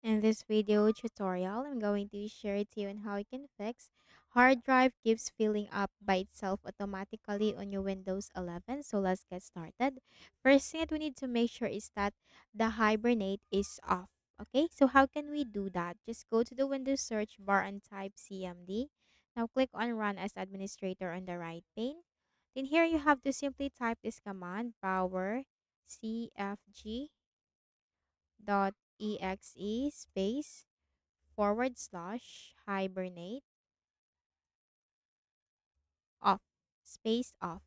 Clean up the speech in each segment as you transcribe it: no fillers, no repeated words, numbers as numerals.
In this video tutorial, I'm going to share to you on how you can fix hard drive keeps filling up by itself automatically on your Windows 11. So let's get started. First thing that we need to make sure is that the Hibernate is off. Okay, so how can we do that? Just go to the Windows search bar and type CMD. Now click on Run as Administrator on the right pane. Then here you have to simply type this command, power cfg dot exe space forward slash hibernate off space off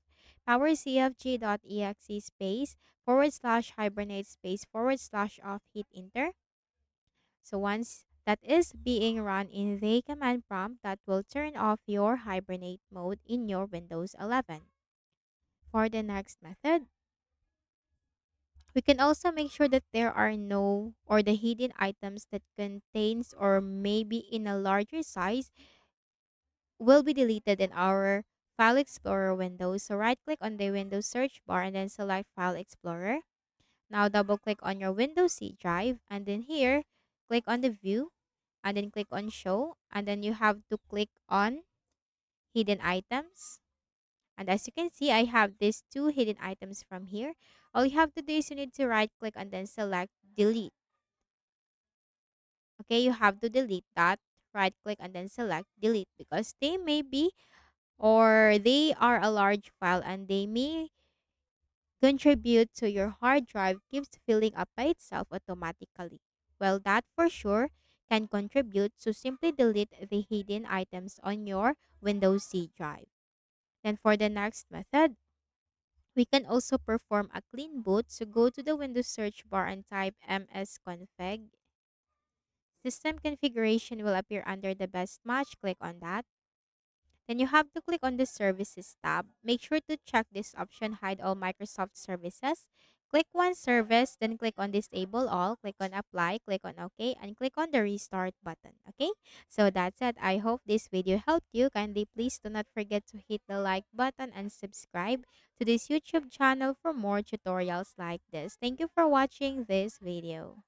powercfg.exe space forward slash hibernate space forward slash off. Hit enter. So once that is being run in the command prompt, that will turn off your hibernate mode in your Windows 11. For the next method, we can also make sure that there are no or the hidden items that contains or maybe in a larger size will be deleted in our File Explorer window. So right click on the Windows search bar and then select File Explorer. Now double click on your Windows C drive and then here click on the view and then click on show and then you have to click on hidden items. And as you can see, I have these two hidden items from here. All you have to do is you need to right click and then select delete. Okay, you have to delete that. Right click and then select delete because they may be or they are a large file and they may contribute to your hard drive keeps filling up by itself automatically. Well, that for sure can contribute, so simply delete the hidden items on your Windows C drive. Then for the next method, we can also perform a clean boot. So go to the Windows search bar and type msconfig. System configuration will appear under the best match. Click on that. Then you have to click on the Services tab. Make sure to check this option, Hide All Microsoft Services. Click one service, then click on Disable All, click on Apply, click on OK, and click on the Restart button. Okay? So that's it. I hope this video helped you. Kindly please do not forget to hit the like button and subscribe to this YouTube channel for more tutorials like this. Thank you for watching this video.